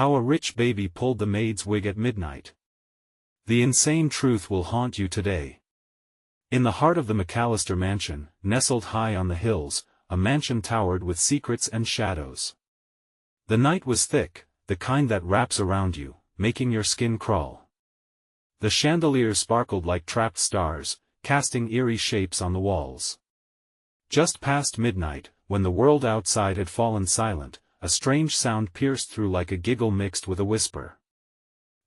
How a rich baby pulled the maid's wig at midnight. The insane truth will haunt you today. In the heart of the McAllister mansion, nestled high on the hills, a mansion towered with secrets and shadows. The night was thick, the kind that wraps around you, making your skin crawl. The chandeliers sparkled like trapped stars, casting eerie shapes on the walls. Just past midnight, when the world outside had fallen silent, a strange sound pierced through like a giggle mixed with a whisper.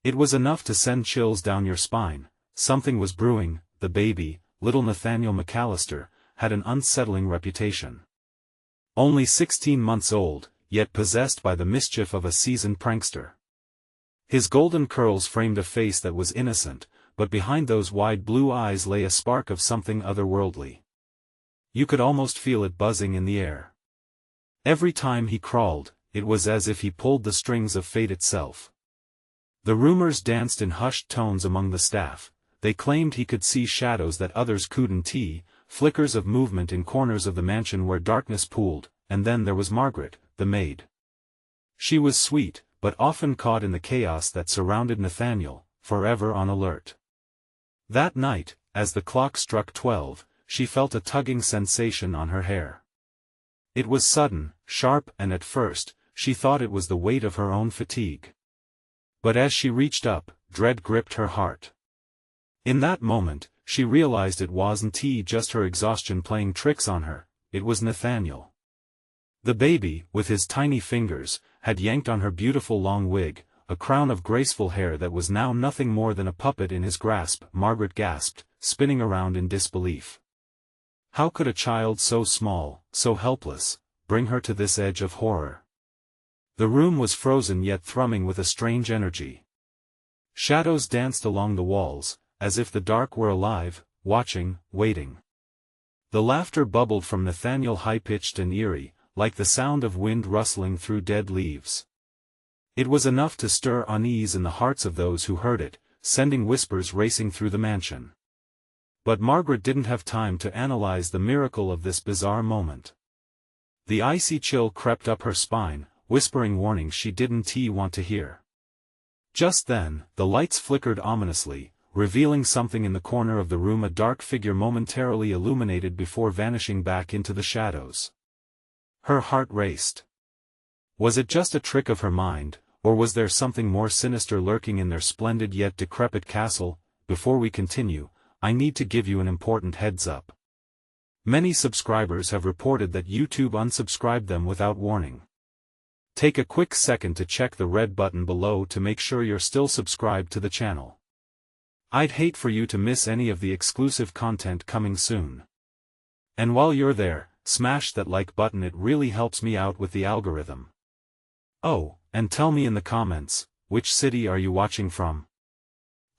It was enough to send chills down your spine. Something was brewing. The baby, little Nathaniel McAllister, had an unsettling reputation. Only 16 months old, yet possessed by the mischief of a seasoned prankster. His golden curls framed a face that was innocent, but behind those wide blue eyes lay a spark of something otherworldly. You could almost feel it buzzing in the air. Every time he crawled, it was as if he pulled the strings of fate itself. The rumors danced in hushed tones among the staff. They claimed he could see shadows that others couldn't, flickers of movement in corners of the mansion where darkness pooled, and then there was Margaret, the maid. She was sweet, but often caught in the chaos that surrounded Nathaniel, forever on alert. That night, as the clock struck 12, she felt a tugging sensation on her hair. It was sudden, sharp, and at first, she thought it was the weight of her own fatigue. But as she reached up, dread gripped her heart. In that moment, she realized it wasn't just her exhaustion playing tricks on her, it was Nathaniel. The baby, with his tiny fingers, had yanked on her beautiful long wig, a crown of graceful hair that was now nothing more than a puppet in his grasp. Margaret gasped, spinning around in disbelief. How could a child so small, so helpless, bring her to this edge of horror? The room was frozen yet thrumming with a strange energy. Shadows danced along the walls, as if the dark were alive, watching, waiting. The laughter bubbled from Nathaniel, high-pitched and eerie, like the sound of wind rustling through dead leaves. It was enough to stir unease in the hearts of those who heard it, sending whispers racing through the mansion. But Margaret didn't have time to analyze the miracle of this bizarre moment. The icy chill crept up her spine, whispering warnings she didn't want to hear. Just then, the lights flickered ominously, revealing something in the corner of the room, a dark figure momentarily illuminated before vanishing back into the shadows. Her heart raced. Was it just a trick of her mind, or was there something more sinister lurking in their splendid yet decrepit castle? Before we continue, I need to give you an important heads up. Many subscribers have reported that YouTube unsubscribed them without warning. Take a quick second to check the red button below to make sure you're still subscribed to the channel. I'd hate for you to miss any of the exclusive content coming soon. And while you're there, smash that like button, it really helps me out with the algorithm. Oh, and tell me in the comments, which city are you watching from?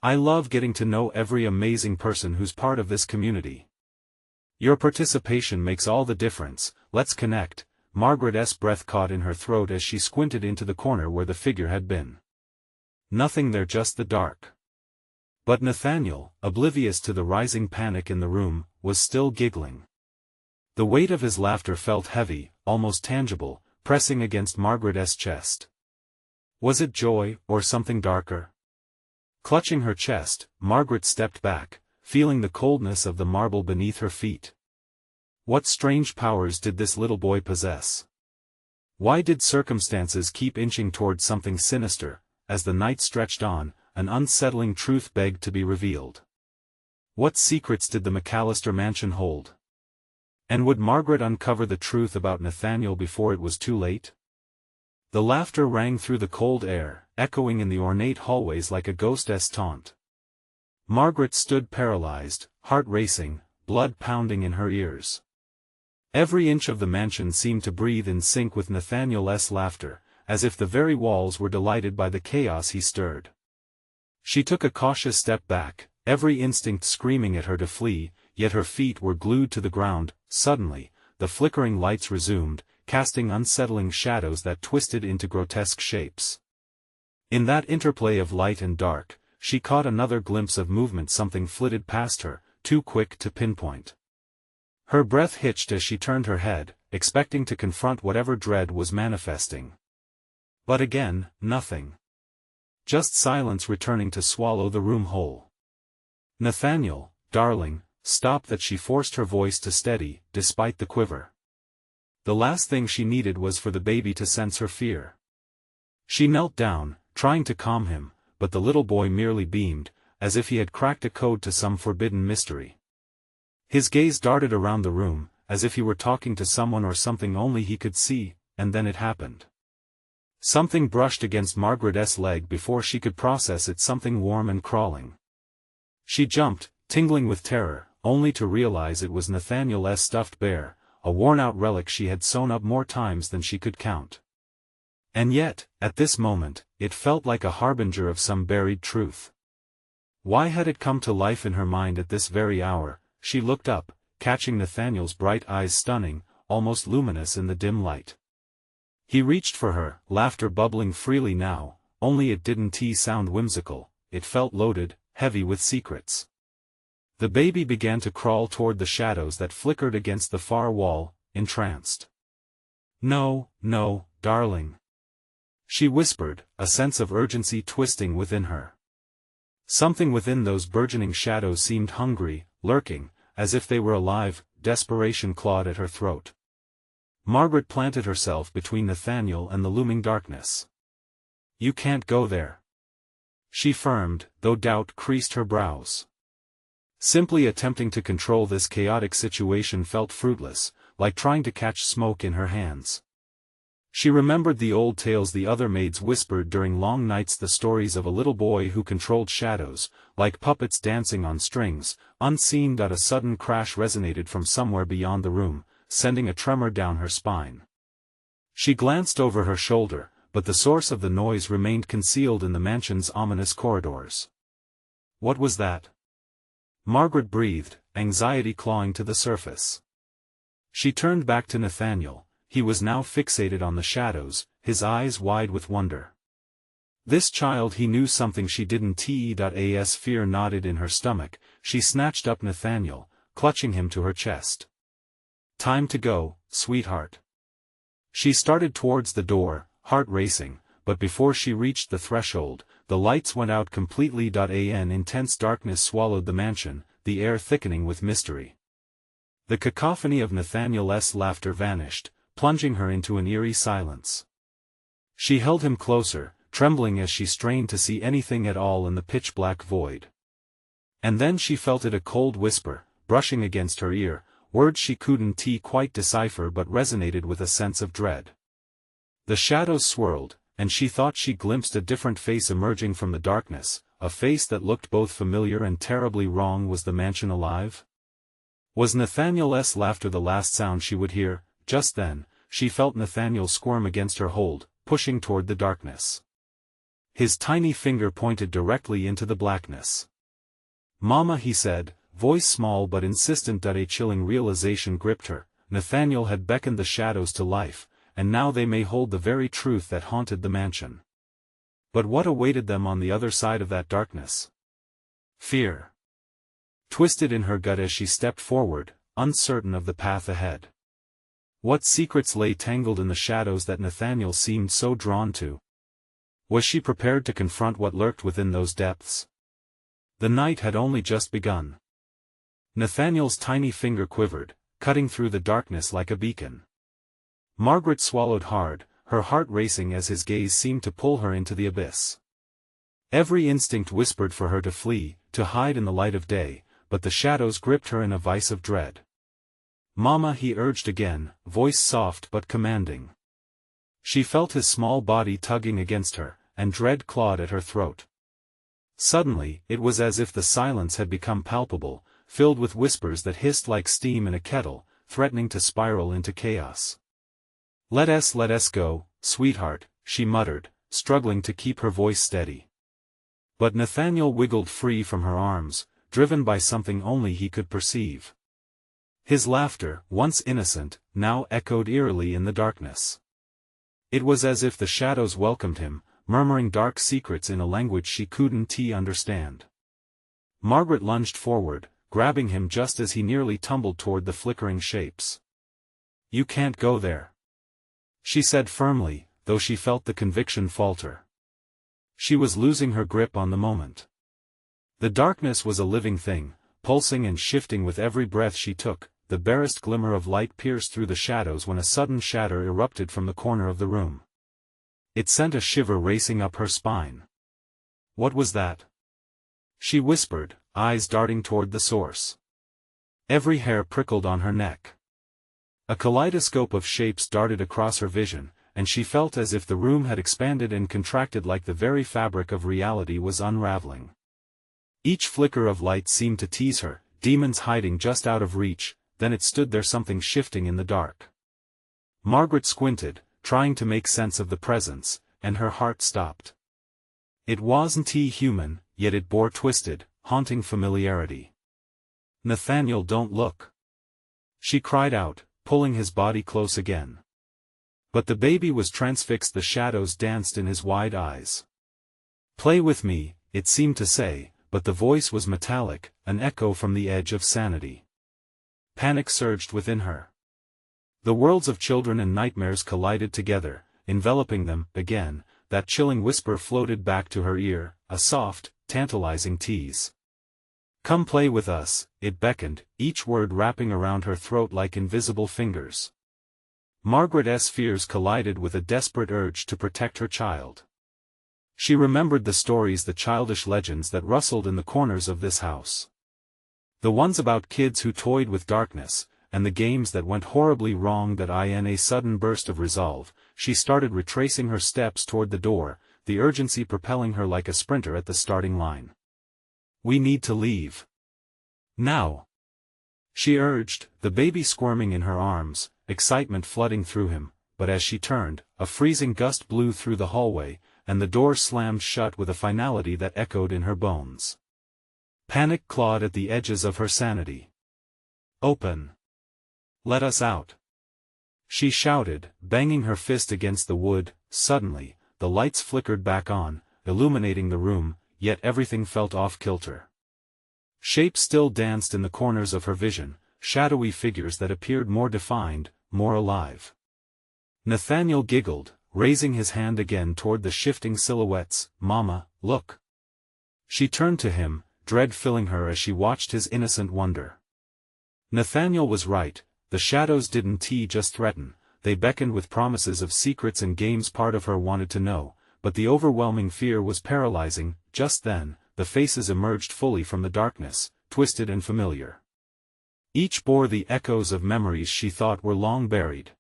I love getting to know every amazing person who's part of this community. Your participation makes all the difference. Let's connect. Margaret's breath caught in her throat as she squinted into the corner where the figure had been. Nothing there, just the dark. But Nathaniel, oblivious to the rising panic in the room, was still giggling. The weight of his laughter felt heavy, almost tangible, pressing against Margaret's chest. Was it joy, or something darker? Clutching her chest, Margaret stepped back, feeling the coldness of the marble beneath her feet. What strange powers did this little boy possess? Why did circumstances keep inching toward something sinister? As the night stretched on, an unsettling truth begged to be revealed. What secrets did the McAllister mansion hold? And would Margaret uncover the truth about Nathaniel before it was too late? The laughter rang through the cold air, echoing in the ornate hallways like a ghost's taunt. Margaret stood paralyzed, heart racing, blood pounding in her ears. Every inch of the mansion seemed to breathe in sync with Nathaniel's laughter, as if the very walls were delighted by the chaos he stirred. She took a cautious step back, every instinct screaming at her to flee, yet her feet were glued to the ground. Suddenly, the flickering lights resumed, casting unsettling shadows that twisted into grotesque shapes. In that interplay of light and dark, she caught another glimpse of movement. Something flitted past her, too quick to pinpoint. Her breath hitched as she turned her head, expecting to confront whatever dread was manifesting. But again, nothing. Just silence returning to swallow the room whole. "Nathaniel, darling, stop!" That she forced her voice to steady, despite the quiver. The last thing she needed was for the baby to sense her fear. She knelt down, trying to calm him, but the little boy merely beamed, as if he had cracked a code to some forbidden mystery. His gaze darted around the room, as if he were talking to someone or something only he could see, and then it happened. Something brushed against Margaret's leg before she could process it, something warm and crawling. She jumped, tingling with terror, only to realize it was Nathaniel's stuffed bear, a worn-out relic she had sewn up more times than she could count. And yet, at this moment, it felt like a harbinger of some buried truth. Why had it come to life in her mind at this very hour? She looked up, catching Nathaniel's bright eyes, stunning, almost luminous in the dim light. He reached for her, laughter bubbling freely now, only it didn't sound whimsical, it felt loaded, heavy with secrets. The baby began to crawl toward the shadows that flickered against the far wall, entranced. "No, no, darling," she whispered, a sense of urgency twisting within her. Something within those burgeoning shadows seemed hungry, lurking, as if they were alive. Desperation clawed at her throat. Margaret planted herself between Nathaniel and the looming darkness. "You can't go there," she firmed, though doubt creased her brows. Simply attempting to control this chaotic situation felt fruitless, like trying to catch smoke in her hands. She remembered the old tales the other maids whispered during long nights, the stories of a little boy who controlled shadows, like puppets dancing on strings, unseen. A sudden crash resonated from somewhere beyond the room, sending a tremor down her spine. She glanced over her shoulder, but the source of the noise remained concealed in the mansion's ominous corridors. What was that? Margaret breathed, anxiety clawing to the surface. She turned back to Nathaniel. He was now fixated on the shadows, his eyes wide with wonder. This child, he knew something she didn't. As fear knotted in her stomach, she snatched up Nathaniel, clutching him to her chest. "Time to go, sweetheart." She started towards the door, heart racing, but before she reached the threshold, the lights went out completely. An intense darkness swallowed the mansion, the air thickening with mystery. The cacophony of Nathaniel's laughter vanished, plunging her into an eerie silence. She held him closer, trembling as she strained to see anything at all in the pitch-black void. And then she felt it, a cold whisper, brushing against her ear, words she couldn't quite decipher but resonated with a sense of dread. The shadows swirled, and she thought she glimpsed a different face emerging from the darkness, a face that looked both familiar and terribly wrong. Was the mansion alive? Was Nathaniel's laughter the last sound she would hear? Just then, she felt Nathaniel squirm against her hold, pushing toward the darkness. His tiny finger pointed directly into the blackness. "Mama," he said, voice small but insistent. A chilling realization gripped her. Nathaniel had beckoned the shadows to life, and now they may hold the very truth that haunted the mansion. But what awaited them on the other side of that darkness? Fear twisted in her gut as she stepped forward, uncertain of the path ahead. What secrets lay tangled in the shadows that Nathaniel seemed so drawn to? Was she prepared to confront what lurked within those depths? The night had only just begun. Nathaniel's tiny finger quivered, cutting through the darkness like a beacon. Margaret swallowed hard, her heart racing as his gaze seemed to pull her into the abyss. Every instinct whispered for her to flee, to hide in the light of day, but the shadows gripped her in a vice of dread. "Mama," he urged again, voice soft but commanding. She felt his small body tugging against her, and dread clawed at her throat. Suddenly, it was as if the silence had become palpable, filled with whispers that hissed like steam in a kettle, threatening to spiral into chaos. Let us go, sweetheart," she muttered, struggling to keep her voice steady. But Nathaniel wiggled free from her arms, driven by something only he could perceive. His laughter, once innocent, now echoed eerily in the darkness. It was as if the shadows welcomed him, murmuring dark secrets in a language she couldn't understand. Margaret lunged forward, grabbing him just as he nearly tumbled toward the flickering shapes. "You can't go there," she said firmly, though she felt the conviction falter. She was losing her grip on the moment. The darkness was a living thing, pulsing and shifting with every breath she took. The barest glimmer of light pierced through the shadows when a sudden shatter erupted from the corner of the room. It sent a shiver racing up her spine. What was that? She whispered, eyes darting toward the source. Every hair prickled on her neck. A kaleidoscope of shapes darted across her vision, and she felt as if the room had expanded and contracted, like the very fabric of reality was unraveling. Each flicker of light seemed to tease her, demons hiding just out of reach. Then it stood there, something shifting in the dark. Margaret squinted, trying to make sense of the presence, and her heart stopped. It wasn't human, yet it bore twisted, haunting familiarity. "Nathaniel, don't look!" she cried out, pulling his body close again. But the baby was transfixed. The shadows danced in his wide eyes. "Play with me," it seemed to say, but the voice was metallic, an echo from the edge of sanity. Panic surged within her. The worlds of children and nightmares collided together, enveloping them. Again, that chilling whisper floated back to her ear, a soft, tantalizing tease. "Come play with us," it beckoned, each word wrapping around her throat like invisible fingers. Margaret's fears collided with a desperate urge to protect her child. She remembered the stories, the childish legends that rustled in the corners of this house. The ones about kids who toyed with darkness, and the games that went horribly wrong. That in a sudden burst of resolve, she started retracing her steps toward the door, the urgency propelling her like a sprinter at the starting line. "We need to leave. Now," she urged, the baby squirming in her arms, excitement flooding through him. But as she turned, a freezing gust blew through the hallway, and the door slammed shut with a finality that echoed in her bones. Panic clawed at the edges of her sanity. "Open! Let us out!" she shouted, banging her fist against the wood. Suddenly, the lights flickered back on, illuminating the room, yet everything felt off-kilter. Shapes still danced in the corners of her vision, shadowy figures that appeared more defined, more alive. Nathaniel giggled, raising his hand again toward the shifting silhouettes. "Mama, look!" She turned to him, dread filling her as she watched his innocent wonder. Nathaniel was right, the shadows didn't just threaten, they beckoned with promises of secrets and games. Part of her wanted to know, but the overwhelming fear was paralyzing. Just then, the faces emerged fully from the darkness, twisted and familiar. Each bore the echoes of memories she thought were long buried.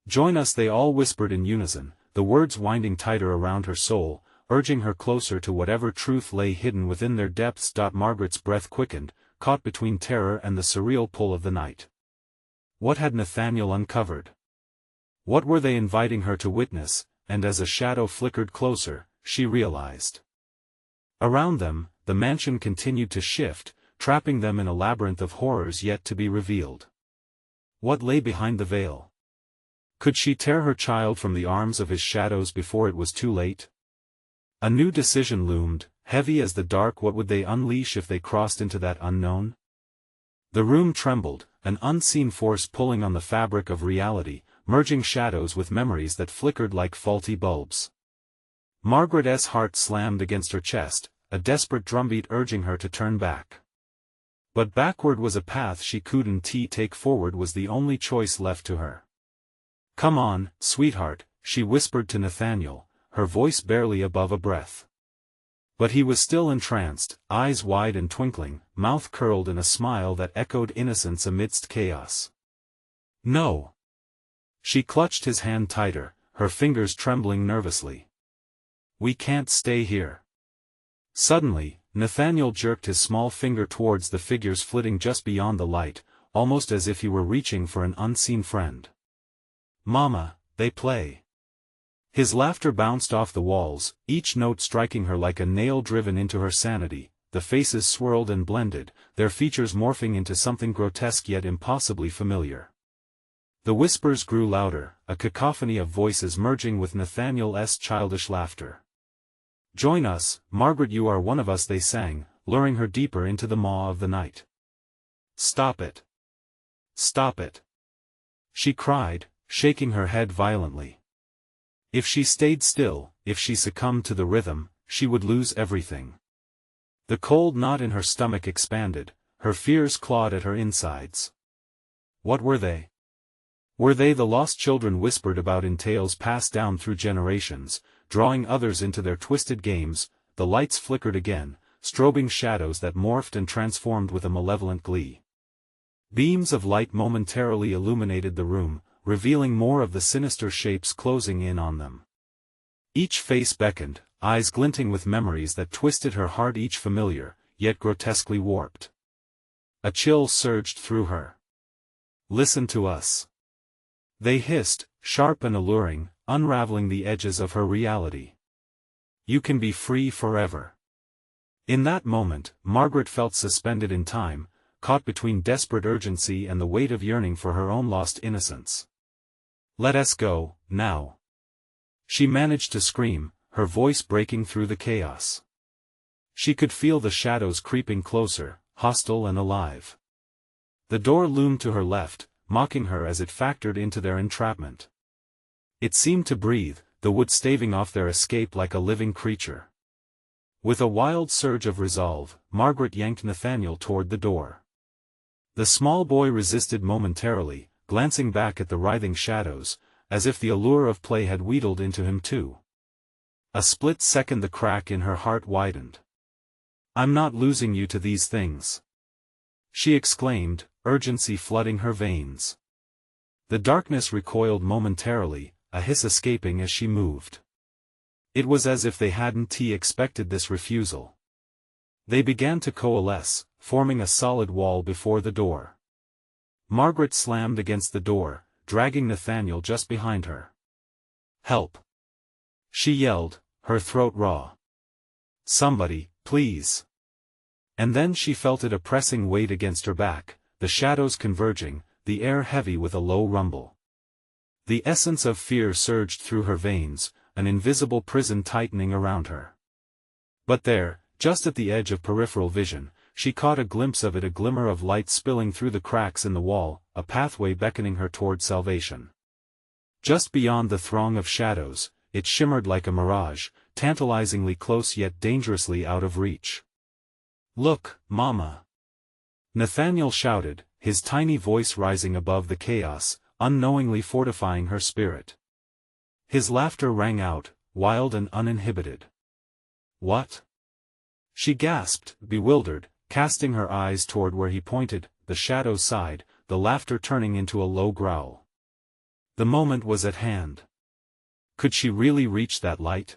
"Join us," they all whispered in unison, the words winding tighter around her soul, urging her closer to whatever truth lay hidden within their depths. Margaret's breath quickened, caught between terror and the surreal pull of the night. What had Nathaniel uncovered? What were they inviting her to witness? And as a shadow flickered closer, she realized. Around them, the mansion continued to shift, trapping them in a labyrinth of horrors yet to be revealed. What lay behind the veil? Could she tear her child from the arms of his shadows before it was too late? A new decision loomed, heavy as the dark. What would they unleash if they crossed into that unknown? The room trembled, an unseen force pulling on the fabric of reality, merging shadows with memories that flickered like faulty bulbs. Margaret's heart slammed against her chest, a desperate drumbeat urging her to turn back. But backward was a path she couldn't take. Forward was the only choice left to her. "Come on, sweetheart," she whispered to Nathaniel, her voice barely above a breath. But he was still entranced, eyes wide and twinkling, mouth curled in a smile that echoed innocence amidst chaos. "No." She clutched his hand tighter, her fingers trembling nervously. "We can't stay here." Suddenly, Nathaniel jerked his small finger towards the figures flitting just beyond the light, almost as if he were reaching for an unseen friend. "Mama, they play." His laughter bounced off the walls, each note striking her like a nail driven into her sanity. The faces swirled and blended, their features morphing into something grotesque yet impossibly familiar. The whispers grew louder, a cacophony of voices merging with Nathaniel's childish laughter. "Join us, Margaret, you are one of us," they sang, luring her deeper into the maw of the night. "Stop it! Stop it!" she cried, shaking her head violently. If she stayed still, if she succumbed to the rhythm, she would lose everything. The cold knot in her stomach expanded, her fears clawed at her insides. What were they? Were they the lost children whispered about in tales passed down through generations, drawing others into their twisted games? The lights flickered again, strobing shadows that morphed and transformed with a malevolent glee. Beams of light momentarily illuminated the room, revealing more of the sinister shapes closing in on them. Each face beckoned, eyes glinting with memories that twisted her heart, each familiar, yet grotesquely warped. A chill surged through her. Listen to us. They hissed, sharp and alluring, unraveling the edges of her reality. You can be free forever. In that moment, Margaret felt suspended in time, caught between desperate urgency and the weight of yearning for her own lost innocence. Let us go, now. She managed to scream, her voice breaking through the chaos. She could feel the shadows creeping closer, hostile and alive. The door loomed to her left, mocking her as it factored into their entrapment. It seemed to breathe, the wood staving off their escape like a living creature. With a wild surge of resolve, Margaret yanked Nathaniel toward the door. The small boy resisted momentarily, glancing back at the writhing shadows, as if the allure of play had wheedled into him too. A split second the crack in her heart widened. I'm not losing you to these things, she exclaimed, urgency flooding her veins. The darkness recoiled momentarily, a hiss escaping as she moved. It was as if they hadn't expected this refusal. They began to coalesce, forming a solid wall before the door. Margaret slammed against the door, dragging Nathaniel just behind her. Help! She yelled, her throat raw. Somebody, please! And then she felt it a pressing weight against her back, the shadows converging, the air heavy with a low rumble. The essence of fear surged through her veins, an invisible prison tightening around her. But there, just at the edge of peripheral vision, she caught a glimpse of it, a glimmer of light spilling through the cracks in the wall, a pathway beckoning her toward salvation. Just beyond the throng of shadows, it shimmered like a mirage, tantalizingly close yet dangerously out of reach. Look, Mama! Nathaniel shouted, his tiny voice rising above the chaos, unknowingly fortifying her spirit. His laughter rang out, wild and uninhibited. What? She gasped, bewildered, casting her eyes toward where he pointed, the shadows sighed, the laughter turning into a low growl. The moment was at hand. Could she really reach that light?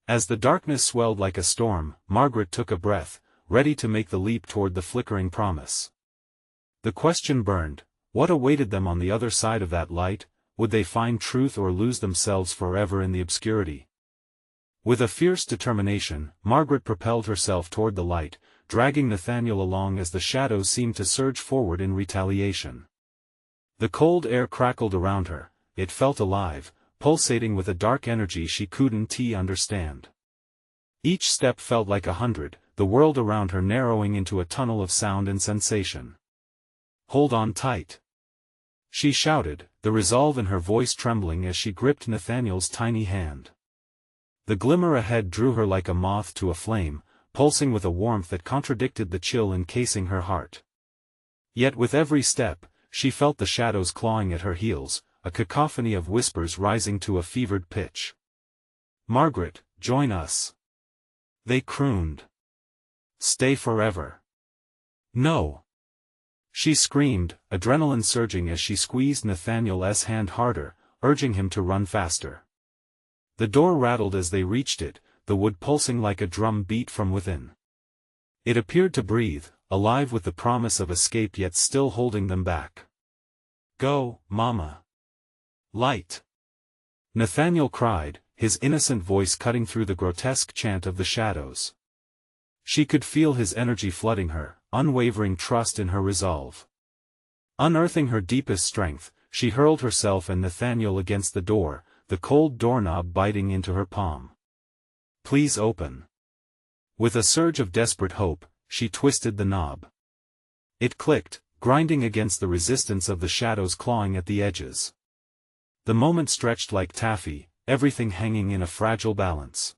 As the darkness swelled like a storm, Margaret took a breath, ready to make the leap toward the flickering promise. The question burned, what awaited them on the other side of that light? Would they find truth or lose themselves forever in the obscurity? With a fierce determination, Margaret propelled herself toward the light, dragging Nathaniel along as the shadows seemed to surge forward in retaliation. The cold air crackled around her, it felt alive, pulsating with a dark energy she couldn't understand. Each step felt like 100, the world around her narrowing into a tunnel of sound and sensation. Hold on tight! She shouted, the resolve in her voice trembling as she gripped Nathaniel's tiny hand. The glimmer ahead drew her like a moth to a flame, pulsing with a warmth that contradicted the chill encasing her heart. Yet with every step, she felt the shadows clawing at her heels, a cacophony of whispers rising to a fevered pitch. Margaret, join us! They crooned. Stay forever. No! She screamed, adrenaline surging as she squeezed Nathaniel's hand harder, urging him to run faster. The door rattled as they reached it, the wood pulsing like a drum beat from within. It appeared to breathe, alive with the promise of escape yet still holding them back. Go, Mama! Light! Nathaniel cried, his innocent voice cutting through the grotesque chant of the shadows. She could feel his energy flooding her, unwavering trust in her resolve. Unearthing her deepest strength, she hurled herself and Nathaniel against the door, the cold doorknob biting into her palm. Please open. With a surge of desperate hope, she twisted the knob. It clicked, grinding against the resistance of the shadows clawing at the edges. The moment stretched like taffy, everything hanging in a fragile balance.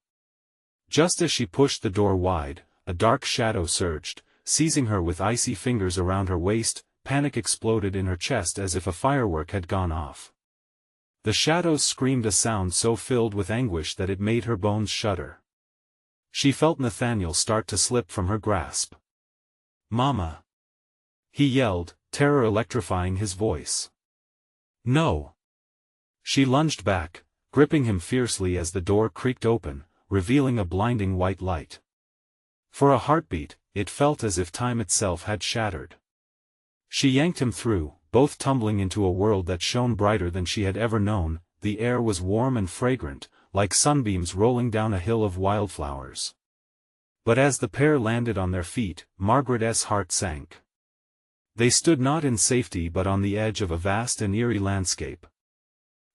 Just as she pushed the door wide, a dark shadow surged, seizing her with icy fingers around her waist. Panic exploded in her chest as if a firework had gone off. The shadows screamed a sound so filled with anguish that it made her bones shudder. She felt Nathaniel start to slip from her grasp. "Mama!" he yelled, terror electrifying his voice. "No!" She lunged back, gripping him fiercely as the door creaked open, revealing a blinding white light. For a heartbeat, it felt as if time itself had shattered. She yanked him through, both tumbling into a world that shone brighter than she had ever known. The air was warm and fragrant, like sunbeams rolling down a hill of wildflowers. But as the pair landed on their feet, Margaret's heart sank. They stood not in safety but on the edge of a vast and eerie landscape.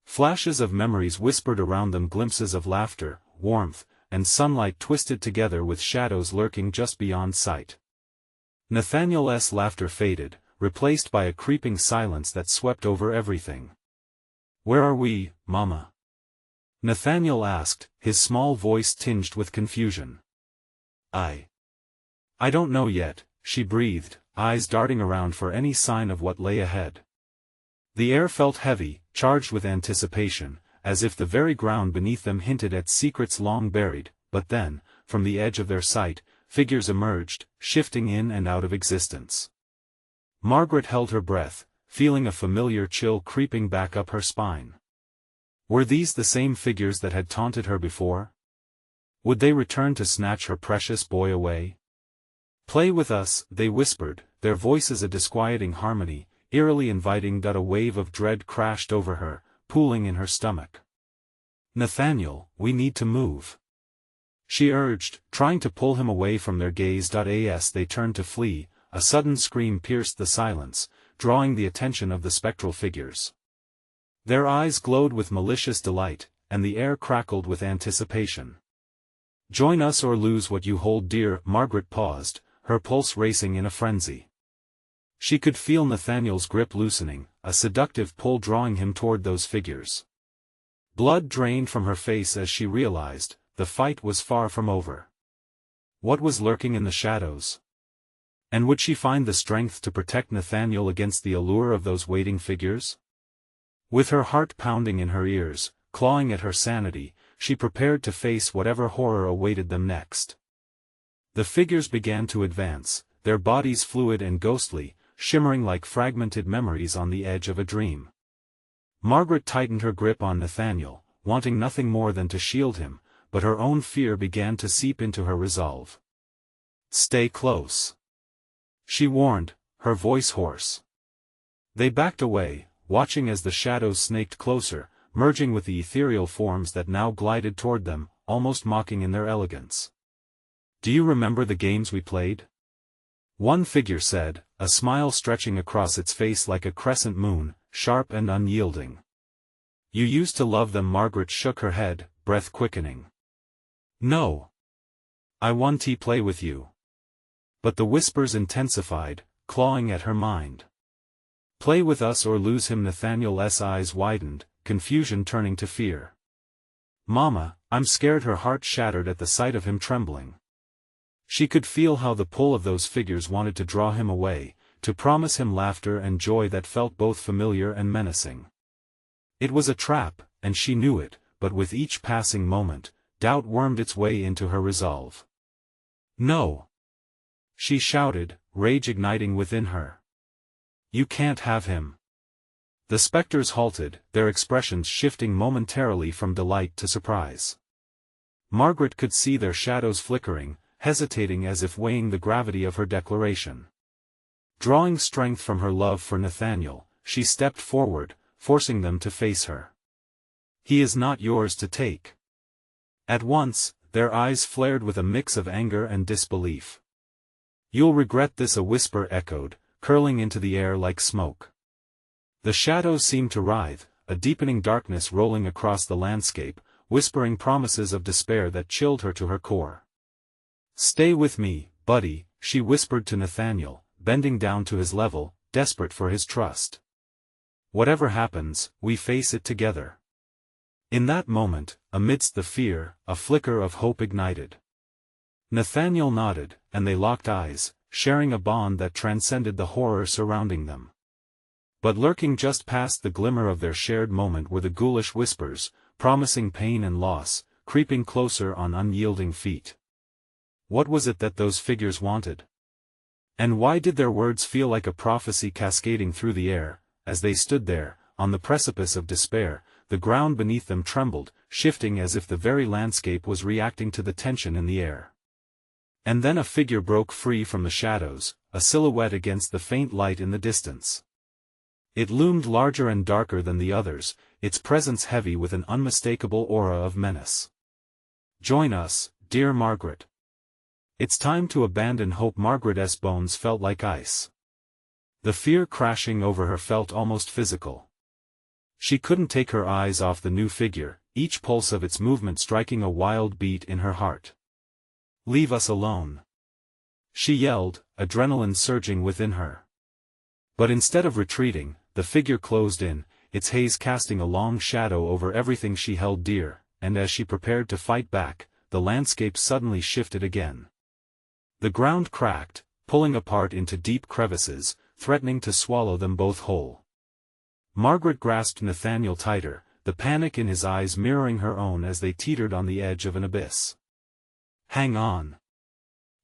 Flashes of memories whispered around them, glimpses of laughter, warmth, and sunlight twisted together with shadows lurking just beyond sight. Nathaniel's laughter faded, replaced by a creeping silence that swept over everything. "Where are we, Mama?" Nathaniel asked, his small voice tinged with confusion. I don't know yet," she breathed, eyes darting around for any sign of what lay ahead. The air felt heavy, charged with anticipation, as if the very ground beneath them hinted at secrets long buried. But then, from the edge of their sight, figures emerged, shifting in and out of existence. Margaret held her breath, feeling a familiar chill creeping back up her spine. Were these the same figures that had taunted her before? Would they return to snatch her precious boy away? "Play with us," they whispered, their voices a disquieting harmony, eerily inviting. A wave of dread crashed over her, pooling in her stomach. "Nathaniel, we need to move," she urged, trying to pull him away from their gaze. As they turned to flee, a sudden scream pierced the silence, drawing the attention of the spectral figures. Their eyes glowed with malicious delight, and the air crackled with anticipation. "Join us or lose what you hold dear." Margaret paused, her pulse racing in a frenzy. She could feel Nathaniel's grip loosening, a seductive pull drawing him toward those figures. Blood drained from her face as she realized, the fight was far from over. What was lurking in the shadows? And would she find the strength to protect Nathaniel against the allure of those waiting figures? With her heart pounding in her ears, clawing at her sanity, she prepared to face whatever horror awaited them next. The figures began to advance, their bodies fluid and ghostly, shimmering like fragmented memories on the edge of a dream. Margaret tightened her grip on Nathaniel, wanting nothing more than to shield him, but her own fear began to seep into her resolve. "Stay close," she warned, her voice hoarse. They backed away, watching as the shadows snaked closer, merging with the ethereal forms that now glided toward them, almost mocking in their elegance. "Do you remember the games we played?" one figure said, a smile stretching across its face like a crescent moon, sharp and unyielding. "You used to love them." Margaret shook her head, breath quickening. "No. I want to play with you." But the whispers intensified, clawing at her mind. "Play with us or lose him." Nathaniel's eyes widened, confusion turning to fear. "Mama, I'm scared." Her heart shattered at the sight of him trembling. She could feel how the pull of those figures wanted to draw him away, to promise him laughter and joy that felt both familiar and menacing. It was a trap, and she knew it, but with each passing moment, doubt wormed its way into her resolve. "No!" she shouted, rage igniting within her. "You can't have him." The specters halted, their expressions shifting momentarily from delight to surprise. Margaret could see their shadows flickering, hesitating as if weighing the gravity of her declaration. Drawing strength from her love for Nathaniel, she stepped forward, forcing them to face her. "He is not yours to take." At once, their eyes flared with a mix of anger and disbelief. "You'll regret this," a whisper echoed, curling into the air like smoke. The shadows seemed to writhe, a deepening darkness rolling across the landscape, whispering promises of despair that chilled her to her core. "Stay with me, buddy," she whispered to Nathaniel, bending down to his level, desperate for his trust. "Whatever happens, we face it together." In that moment, amidst the fear, a flicker of hope ignited. Nathaniel nodded, and they locked eyes, sharing a bond that transcended the horror surrounding them. But lurking just past the glimmer of their shared moment were the ghoulish whispers, promising pain and loss, creeping closer on unyielding feet. What was it that those figures wanted? And why did their words feel like a prophecy cascading through the air? As they stood there, on the precipice of despair, the ground beneath them trembled, shifting as if the very landscape was reacting to the tension in the air. And then a figure broke free from the shadows, a silhouette against the faint light in the distance. It loomed larger and darker than the others, its presence heavy with an unmistakable aura of menace. "Join us, dear Margaret. It's time to abandon hope." Margaret's bones felt like ice. The fear crashing over her felt almost physical. She couldn't take her eyes off the new figure, each pulse of its movement striking a wild beat in her heart. "Leave us alone," she yelled, adrenaline surging within her. But instead of retreating, the figure closed in, its haze casting a long shadow over everything she held dear, and as she prepared to fight back, the landscape suddenly shifted again. The ground cracked, pulling apart into deep crevices, threatening to swallow them both whole. Margaret grasped Nathaniel tighter, the panic in his eyes mirroring her own as they teetered on the edge of an abyss. "Hang on!"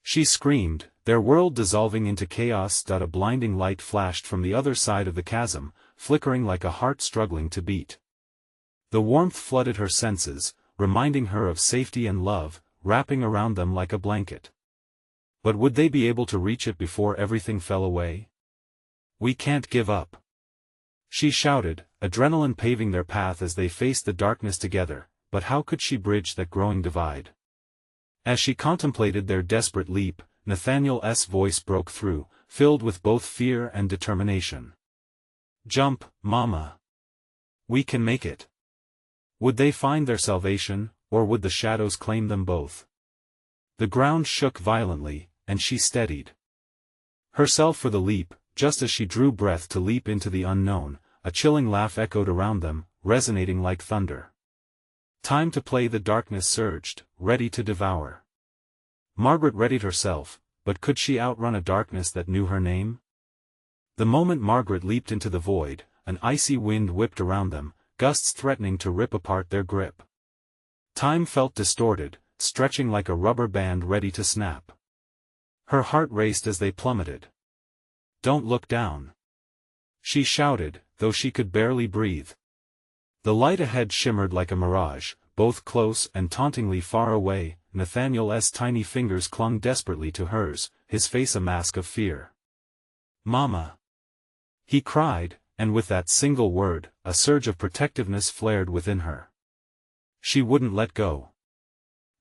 she screamed, their world dissolving into chaos. A blinding light flashed from the other side of the chasm, flickering like a heart struggling to beat. The warmth flooded her senses, reminding her of safety and love, wrapping around them like a blanket. But would they be able to reach it before everything fell away? "We can't give up," she shouted, adrenaline paving their path as they faced the darkness together, but how could she bridge that growing divide? As she contemplated their desperate leap, Nathaniel's voice broke through, filled with both fear and determination. "Jump, Mama. We can make it." Would they find their salvation, or would the shadows claim them both? The ground shook violently, and she steadied herself for the leap. Just as she drew breath to leap into the unknown, a chilling laugh echoed around them, resonating like thunder. "Time to play." The darkness surged, ready to devour. Margaret readied herself, but could she outrun a darkness that knew her name? The moment Margaret leaped into the void, an icy wind whipped around them, gusts threatening to rip apart their grip. Time felt distorted, stretching like a rubber band ready to snap. Her heart raced as they plummeted. "Don't look down," she shouted, though she could barely breathe. The light ahead shimmered like a mirage, both close and tauntingly far away. Nathaniel's tiny fingers clung desperately to hers, his face a mask of fear. "Mama!" he cried, and with that single word, a surge of protectiveness flared within her. She wouldn't let go.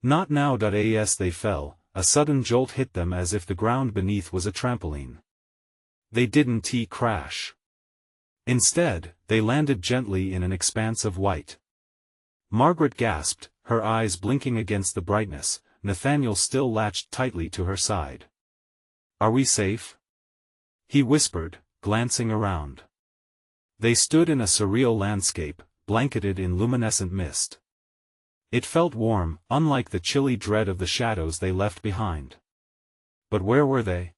Not now. As they fell, a sudden jolt hit them as if the ground beneath was a trampoline. They didn't crash. Instead, they landed gently in an expanse of white. Margaret gasped, her eyes blinking against the brightness. Nathaniel still latched tightly to her side. "Are we safe?" he whispered, glancing around. They stood in a surreal landscape, blanketed in luminescent mist. It felt warm, unlike the chilly dread of the shadows they left behind. But where were they?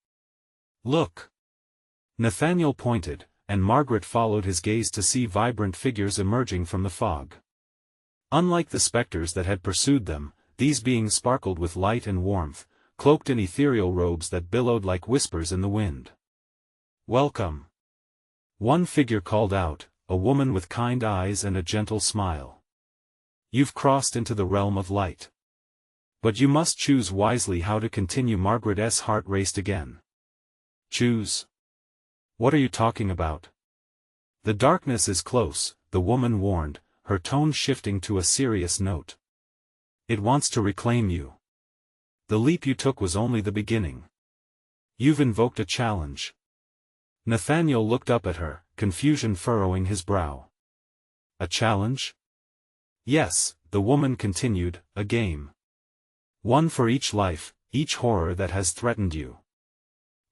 "Look!" Nathaniel pointed, and Margaret followed his gaze to see vibrant figures emerging from the fog. Unlike the specters that had pursued them, these beings sparkled with light and warmth, cloaked in ethereal robes that billowed like whispers in the wind. "Welcome!" one figure called out, a woman with kind eyes and a gentle smile. "You've crossed into the realm of light. But you must choose wisely how to continue." Margaret's heart raced again. "Choose? What are you talking about?" "The darkness is close," the woman warned, her tone shifting to a serious note. "It wants to reclaim you. The leap you took was only the beginning. You've invoked a challenge." Nathaniel looked up at her, confusion furrowing his brow. "A challenge?" "Yes," the woman continued, "a game. One for each life, each horror that has threatened you.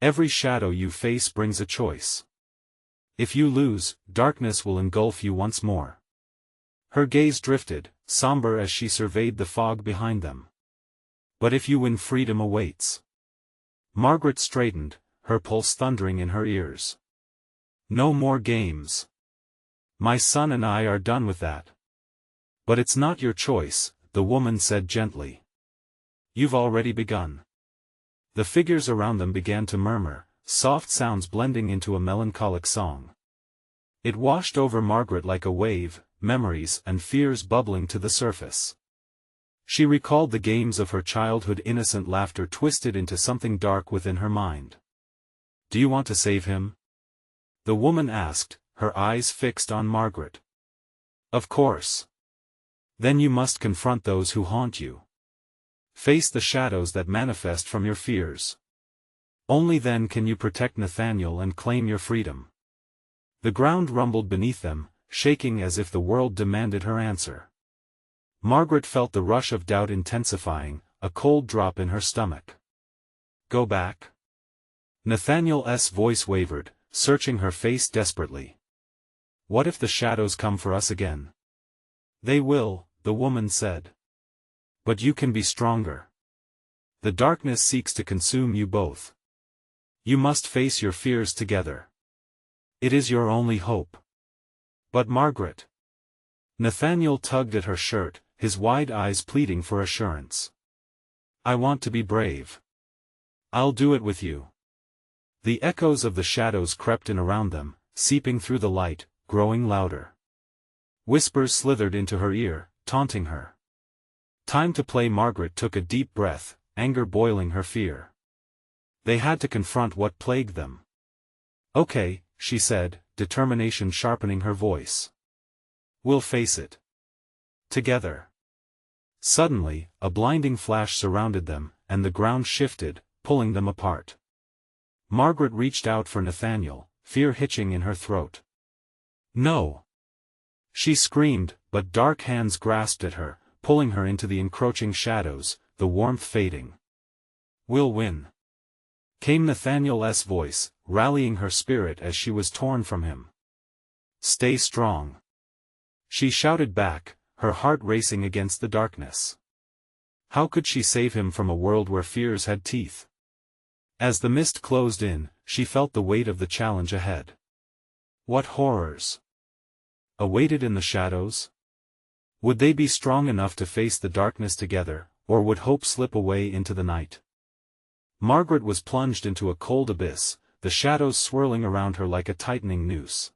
Every shadow you face brings a choice. If you lose, darkness will engulf you once more." Her gaze drifted, somber as she surveyed the fog behind them. But if you win, freedom awaits. Margaret straightened, her pulse thundering in her ears. No more games. My son and I are done with that. But it's not your choice, the woman said gently. You've already begun. The figures around them began to murmur, soft sounds blending into a melancholic song. It washed over Margaret like a wave, memories and fears bubbling to the surface. She recalled the games of her childhood, innocent laughter twisted into something dark within her mind. Do you want to save him? The woman asked, her eyes fixed on Margaret. Of course. Then you must confront those who haunt you. Face the shadows that manifest from your fears. Only then can you protect Nathaniel and claim your freedom. The ground rumbled beneath them, shaking as if the world demanded her answer. Margaret felt the rush of doubt intensifying, a cold drop in her stomach. Go back? Nathaniel's voice wavered, searching her face desperately. What if the shadows come for us again? They will, the woman said. But you can be stronger. The darkness seeks to consume you both. You must face your fears together. It is your only hope. But Margaret. Nathaniel tugged at her shirt, his wide eyes pleading for assurance. I want to be brave. I'll do it with you. The echoes of the shadows crept in around them, seeping through the light, growing louder. Whispers slithered into her ear, taunting her. Time to play. Margaret took a deep breath, anger boiling her fear. They had to confront what plagued them. Okay, she said, determination sharpening her voice. We'll face it. Together. Suddenly, a blinding flash surrounded them, and the ground shifted, pulling them apart. Margaret reached out for Nathaniel, fear hitching in her throat. No! She screamed, but dark hands grasped at her, pulling her into the encroaching shadows, the warmth fading. We'll win. Came Nathaniel's voice, rallying her spirit as she was torn from him. Stay strong. She shouted back, her heart racing against the darkness. How could she save him from a world where fears had teeth? As the mist closed in, she felt the weight of the challenge ahead. What horrors awaited in the shadows? Would they be strong enough to face the darkness together, or would hope slip away into the night? Margaret was plunged into a cold abyss, the shadows swirling around her like a tightening noose.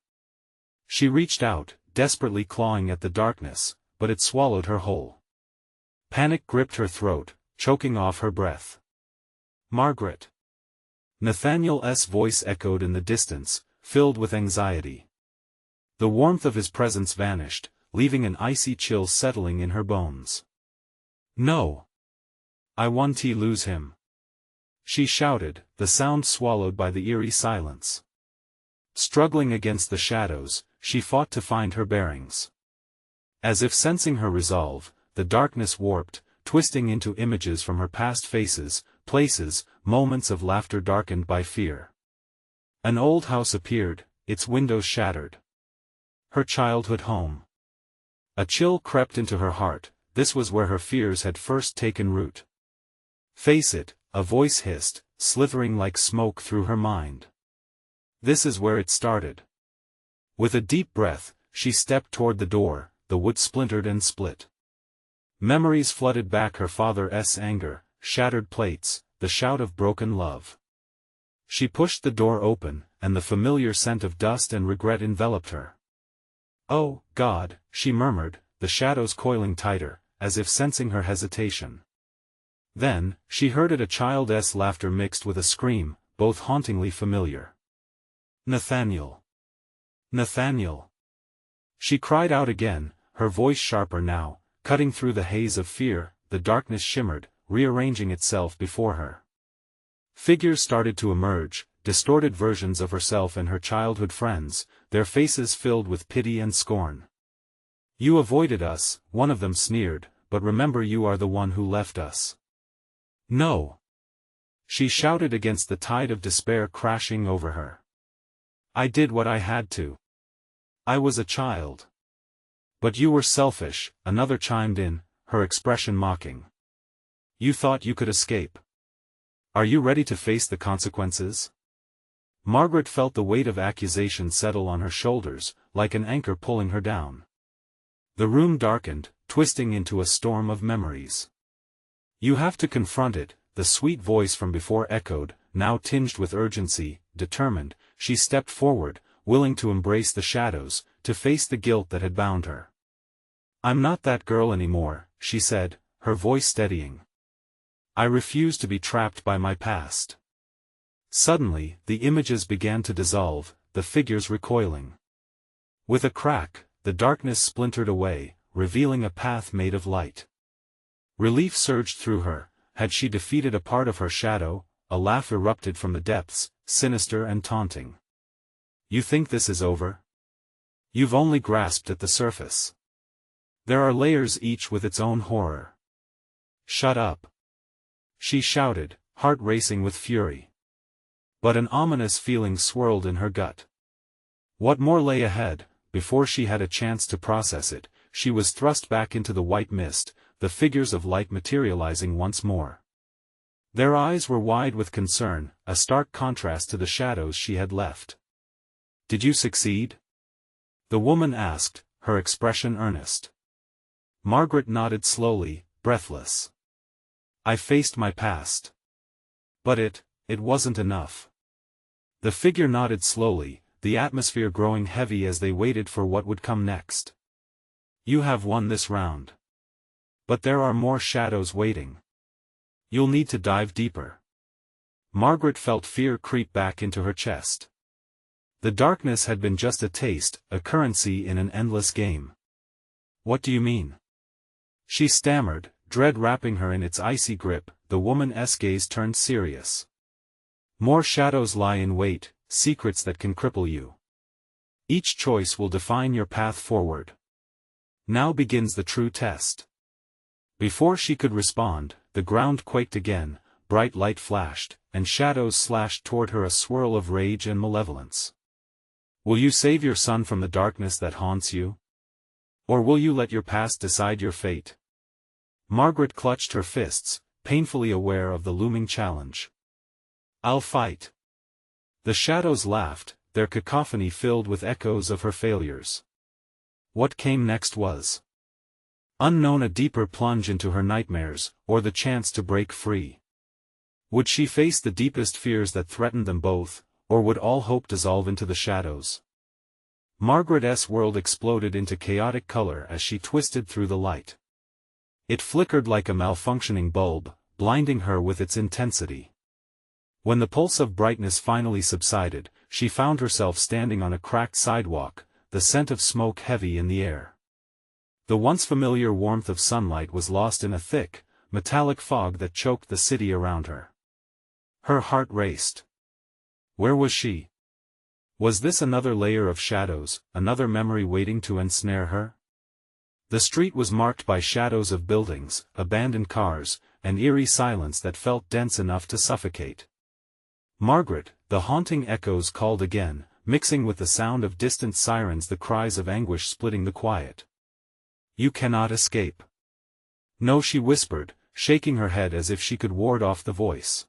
She reached out, desperately clawing at the darkness, but it swallowed her whole. Panic gripped her throat, choking off her breath. Margaret! Nathaniel's voice echoed in the distance, filled with anxiety. The warmth of his presence vanished, leaving an icy chill settling in her bones. No! I want to lose him. She shouted, the sound swallowed by the eerie silence. Struggling against the shadows, she fought to find her bearings. As if sensing her resolve, the darkness warped, twisting into images from her past faces, places, moments of laughter darkened by fear. An old house appeared, its windows shattered. Her childhood home. A chill crept into her heart, this was where her fears had first taken root. Face it, a voice hissed, slithering like smoke through her mind. This is where it started. With a deep breath, she stepped toward the door, the wood splintered and split. Memories flooded back, her father's anger, shattered plates, the shout of broken love. She pushed the door open, and the familiar scent of dust and regret enveloped her. Oh, God, she murmured, the shadows coiling tighter, as if sensing her hesitation. Then, she heard it, a child's laughter mixed with a scream, both hauntingly familiar. Nathaniel! Nathaniel! She cried out again, her voice sharper now, cutting through the haze of fear. The darkness shimmered, rearranging itself before her. Figures started to emerge, distorted versions of herself and her childhood friends, their faces filled with pity and scorn. You avoided us, one of them sneered, but remember, you are the one who left us. No! She shouted against the tide of despair crashing over her. I did what I had to. I was a child. But you were selfish, another chimed in, her expression mocking. You thought you could escape. Are you ready to face the consequences? Margaret felt the weight of accusation settle on her shoulders, like an anchor pulling her down. The room darkened, twisting into a storm of memories. You have to confront it, the sweet voice from before echoed, now tinged with urgency. Determined, she stepped forward, willing to embrace the shadows, to face the guilt that had bound her. I'm not that girl anymore, she said, her voice steadying. I refuse to be trapped by my past. Suddenly, the images began to dissolve, the figures recoiling. With a crack, the darkness splintered away, revealing a path made of light. Relief surged through her. Had she defeated a part of her shadow? A laugh erupted from the depths, sinister and taunting. You think this is over? You've only grasped at the surface. There are layers, each with its own horror. Shut up, she shouted, heart racing with fury. But an ominous feeling swirled in her gut. What more lay ahead? Before she had a chance to process it, she was thrust back into the white mist, the figures of light materializing once more. Their eyes were wide with concern, a stark contrast to the shadows she had left. Did you succeed? The woman asked, her expression earnest. Margaret nodded slowly, breathless. I faced my past. But it wasn't enough. The figure nodded slowly, the atmosphere growing heavy as they waited for what would come next. You have won this round. But there are more shadows waiting. You'll need to dive deeper. Margaret felt fear creep back into her chest. The darkness had been just a taste, a currency in an endless game. What do you mean? She stammered, dread wrapping her in its icy grip. The woman's gaze turned serious. More shadows lie in wait, secrets that can cripple you. Each choice will define your path forward. Now begins the true test. Before she could respond, the ground quaked again, bright light flashed, and shadows slashed toward her, a swirl of rage and malevolence. Will you save your son from the darkness that haunts you? Or will you let your past decide your fate? Margaret clutched her fists, painfully aware of the looming challenge. I'll fight. The shadows laughed, their cacophony filled with echoes of her failures. What came next was unknown, a deeper plunge into her nightmares, or the chance to break free. Would she face the deepest fears that threatened them both, or would all hope dissolve into the shadows? Margaret's world exploded into chaotic color as she twisted through the light. It flickered like a malfunctioning bulb, blinding her with its intensity. When the pulse of brightness finally subsided, she found herself standing on a cracked sidewalk, the scent of smoke heavy in the air. The once familiar warmth of sunlight was lost in a thick, metallic fog that choked the city around her. Her heart raced. Where was she? Was this another layer of shadows, another memory waiting to ensnare her? The street was marked by shadows of buildings, abandoned cars, an eerie silence that felt dense enough to suffocate. Margaret, the haunting echoes called again, mixing with the sound of distant sirens, the cries of anguish splitting the quiet. You cannot escape. No, she whispered, shaking her head as if she could ward off the voice.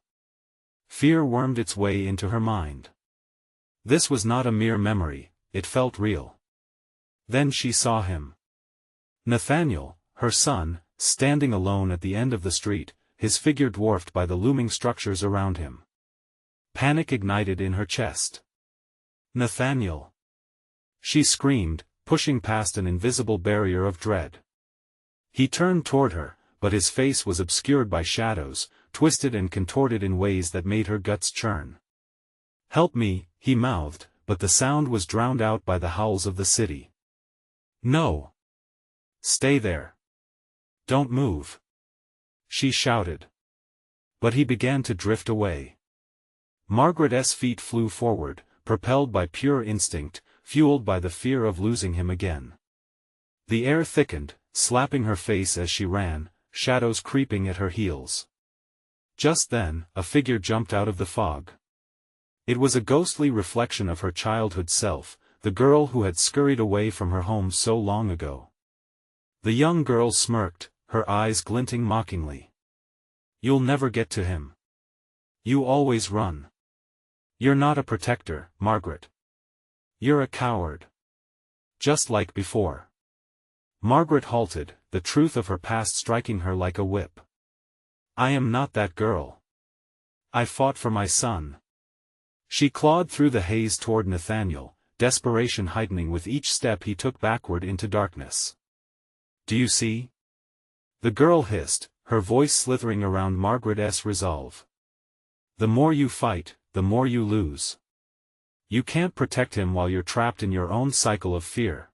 Fear wormed its way into her mind. This was not a mere memory, it felt real. Then she saw him. Nathaniel, her son, standing alone at the end of the street, his figure dwarfed by the looming structures around him. Panic ignited in her chest. Nathaniel! She screamed, pushing past an invisible barrier of dread. He turned toward her, but his face was obscured by shadows, twisted and contorted in ways that made her guts churn. Help me, he mouthed, but the sound was drowned out by the howls of the city. No! Stay there! Don't move! She shouted. But he began to drift away. Margaret's feet flew forward, propelled by pure instinct, fueled by the fear of losing him again. The air thickened, slapping her face as she ran, shadows creeping at her heels. Just then, a figure jumped out of the fog. It was a ghostly reflection of her childhood self, the girl who had scurried away from her home so long ago. The young girl smirked, her eyes glinting mockingly. You'll never get to him. You always run. You're not a protector, Margaret. You're a coward. Just like before. Margaret halted, the truth of her past striking her like a whip. I am not that girl. I fought for my son. She clawed through the haze toward Nathaniel, desperation heightening with each step he took backward into darkness. Do you see? The girl hissed, her voice slithering around Margaret's resolve. The more you fight, the more you lose. You can't protect him while you're trapped in your own cycle of fear.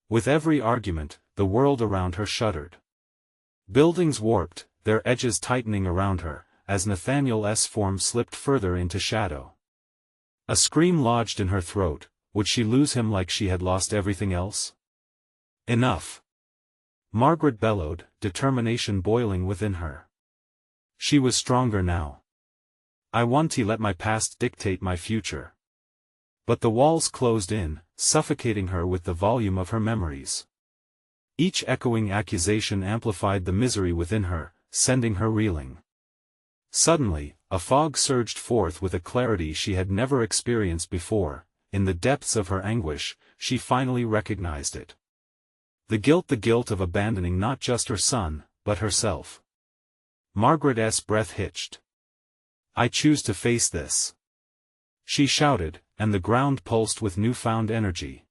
With every argument, the world around her shuddered. Buildings warped, their edges tightening around her, as Nathaniel's form slipped further into shadow. A scream lodged in her throat. Would she lose him like she had lost everything else? Enough. Margaret bellowed, determination boiling within her. She was stronger now. I want to let my past dictate my future. But the walls closed in, suffocating her with the volume of her memories. Each echoing accusation amplified the misery within her, sending her reeling. Suddenly, a fog surged forth with a clarity she had never experienced before. In the depths of her anguish, she finally recognized it. The guilt of abandoning not just her son, but herself. Margaret's breath hitched. I choose to face this. She shouted, and the ground pulsed with newfound energy.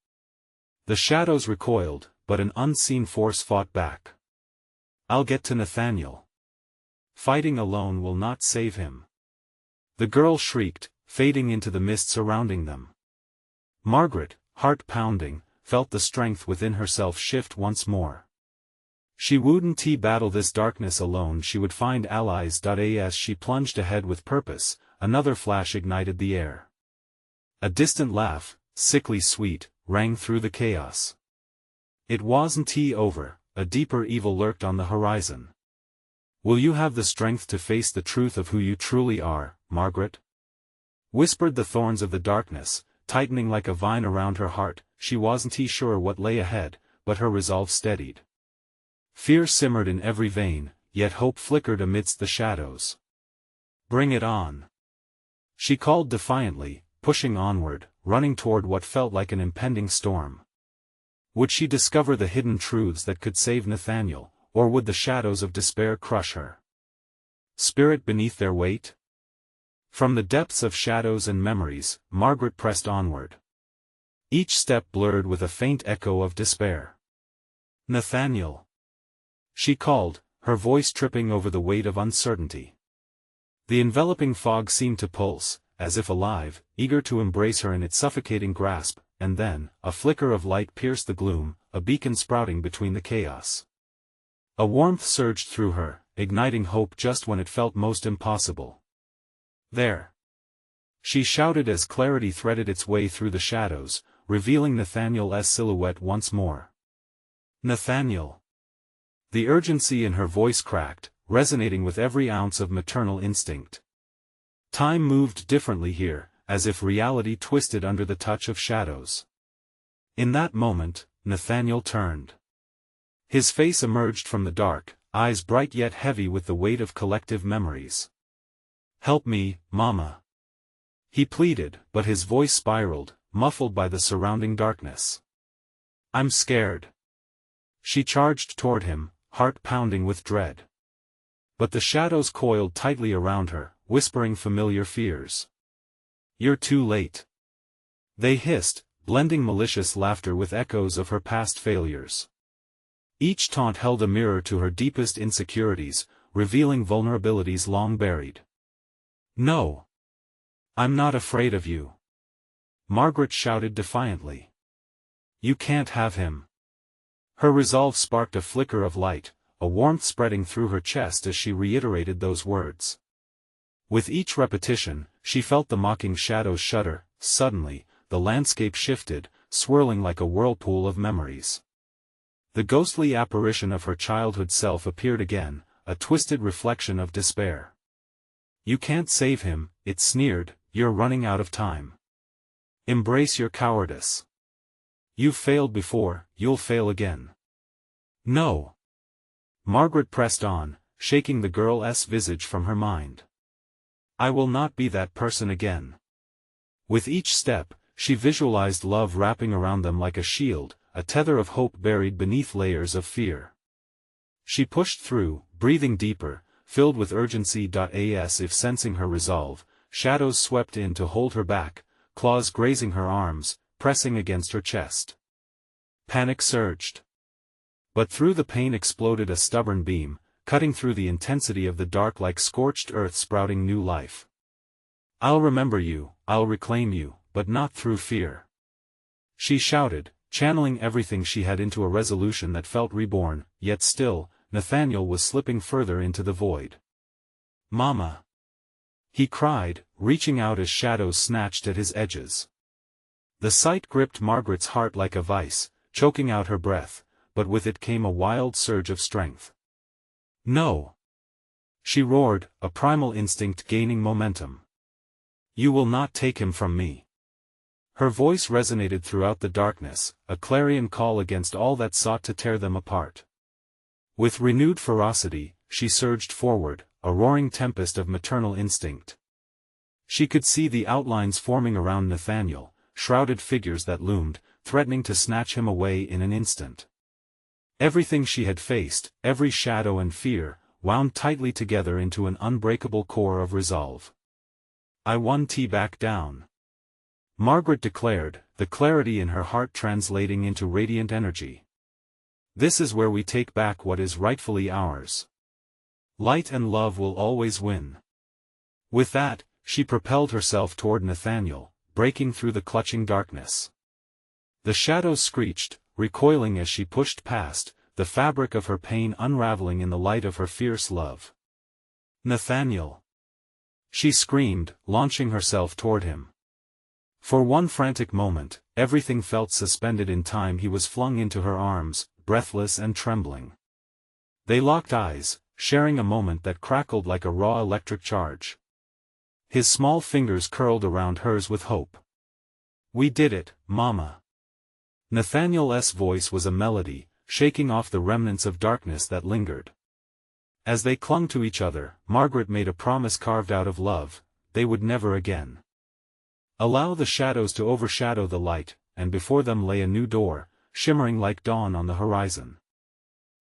The shadows recoiled, but an unseen force fought back. I'll get to Nathaniel. Fighting alone will not save him. The girl shrieked, fading into the mist surrounding them. Margaret, heart pounding, felt the strength within herself shift once more. She wouldn't battle this darkness alone, she would find allies. As she plunged ahead with purpose, another flash ignited the air. A distant laugh, sickly sweet, rang through the chaos. It wasn't over, a deeper evil lurked on the horizon. Will you have the strength to face the truth of who you truly are, Margaret? Whispered the thorns of the darkness, tightening like a vine around her heart. She wasn't sure what lay ahead, but her resolve steadied. Fear simmered in every vein, yet hope flickered amidst the shadows. Bring it on. She called defiantly, pushing onward, running toward what felt like an impending storm. Would she discover the hidden truths that could save Nathaniel, or would the shadows of despair crush her spirit beneath their weight? From the depths of shadows and memories, Margaret pressed onward. Each step blurred with a faint echo of despair. Nathaniel. She called, her voice tripping over the weight of uncertainty. The enveloping fog seemed to pulse, as if alive, eager to embrace her in its suffocating grasp, and then, a flicker of light pierced the gloom, a beacon sprouting between the chaos. A warmth surged through her, igniting hope just when it felt most impossible. There! She shouted as clarity threaded its way through the shadows, revealing Nathaniel's silhouette once more. Nathaniel! The urgency in her voice cracked, resonating with every ounce of maternal instinct. Time moved differently here, as if reality twisted under the touch of shadows. In that moment, Nathaniel turned. His face emerged from the dark, eyes bright yet heavy with the weight of collective memories. Help me, Mama. He pleaded, but his voice spiraled, muffled by the surrounding darkness. I'm scared. She charged toward him, heart pounding with dread. But the shadows coiled tightly around her, whispering familiar fears. You're too late. They hissed, blending malicious laughter with echoes of her past failures. Each taunt held a mirror to her deepest insecurities, revealing vulnerabilities long buried. No. I'm not afraid of you. Margaret shouted defiantly. You can't have him. Her resolve sparked a flicker of light, a warmth spreading through her chest as she reiterated those words. With each repetition, she felt the mocking shadows shudder. Suddenly, the landscape shifted, swirling like a whirlpool of memories. The ghostly apparition of her childhood self appeared again, a twisted reflection of despair. You can't save him, it sneered, you're running out of time. Embrace your cowardice. You've failed before, you'll fail again. No. Margaret pressed on, shaking the girl's visage from her mind. I will not be that person again. With each step, she visualized love wrapping around them like a shield, a tether of hope buried beneath layers of fear. She pushed through, breathing deeper, filled with urgency. As if sensing her resolve, shadows swept in to hold her back, claws grazing her arms, pressing against her chest. Panic surged. But through the pain exploded a stubborn beam, cutting through the intensity of the dark like scorched earth sprouting new life. I'll remember you, I'll reclaim you, but not through fear. She shouted, channeling everything she had into a resolution that felt reborn, yet still, Nathaniel was slipping further into the void. Mama! He cried, reaching out as shadows snatched at his edges. The sight gripped Margaret's heart like a vice, choking out her breath, but with it came a wild surge of strength. No! She roared, a primal instinct gaining momentum. You will not take him from me. Her voice resonated throughout the darkness, a clarion call against all that sought to tear them apart. With renewed ferocity, she surged forward, a roaring tempest of maternal instinct. She could see the outlines forming around Nathaniel, shrouded figures that loomed, threatening to snatch him away in an instant. Everything she had faced, every shadow and fear, wound tightly together into an unbreakable core of resolve. I won. Back down. Margaret declared, the clarity in her heart translating into radiant energy. This is where we take back what is rightfully ours. Light and love will always win. With that, she propelled herself toward Nathaniel, breaking through the clutching darkness. The shadows screeched, recoiling as she pushed past, the fabric of her pain unraveling in the light of her fierce love. Nathaniel! She screamed, launching herself toward him. For one frantic moment, everything felt suspended in time. He was flung into her arms, breathless and trembling. They locked eyes, sharing a moment that crackled like a raw electric charge. His small fingers curled around hers with hope. We did it, Mama. Nathaniel's voice was a melody, shaking off the remnants of darkness that lingered. As they clung to each other, Margaret made a promise carved out of love: they would never again allow the shadows to overshadow the light, and before them lay a new door, shimmering like dawn on the horizon.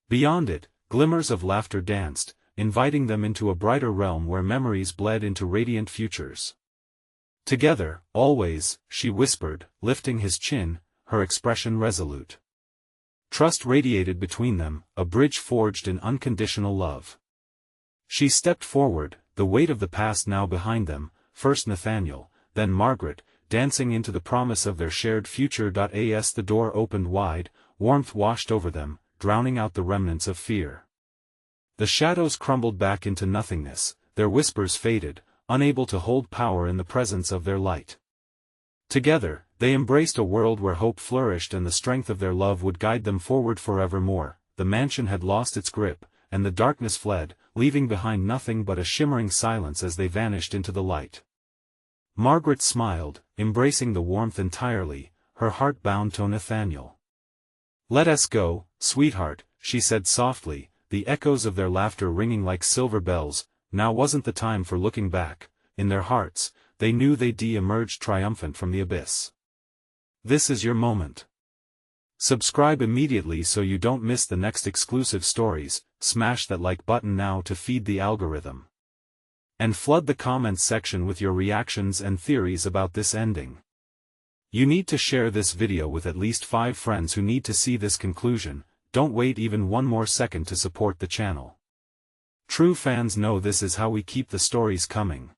Beyond it, glimmers of laughter danced, inviting them into a brighter realm where memories bled into radiant futures. Together, always, she whispered, lifting his chin, her expression resolute. Trust radiated between them, a bridge forged in unconditional love. She stepped forward, the weight of the past now behind them, first Nathaniel, then Margaret, dancing into the promise of their shared future. As the door opened wide, warmth washed over them, drowning out the remnants of fear. The shadows crumbled back into nothingness, their whispers faded, unable to hold power in the presence of their light. Together, they embraced a world where hope flourished and the strength of their love would guide them forward forevermore. The mansion had lost its grip, and the darkness fled, leaving behind nothing but a shimmering silence as they vanished into the light. Margaret smiled, embracing the warmth entirely, her heart bound to Nathaniel. Let us go, sweetheart, she said softly, the echoes of their laughter ringing like silver bells. Now wasn't the time for looking back. In their hearts, they knew they'd emerged triumphant from the abyss. This is your moment. Subscribe immediately so you don't miss the next exclusive stories. Smash that like button now to feed the algorithm. And flood the comments section with your reactions and theories about this ending. You need to share this video with at least 5 friends who need to see this conclusion. Don't wait even one more second to support the channel. True fans know this is how we keep the stories coming.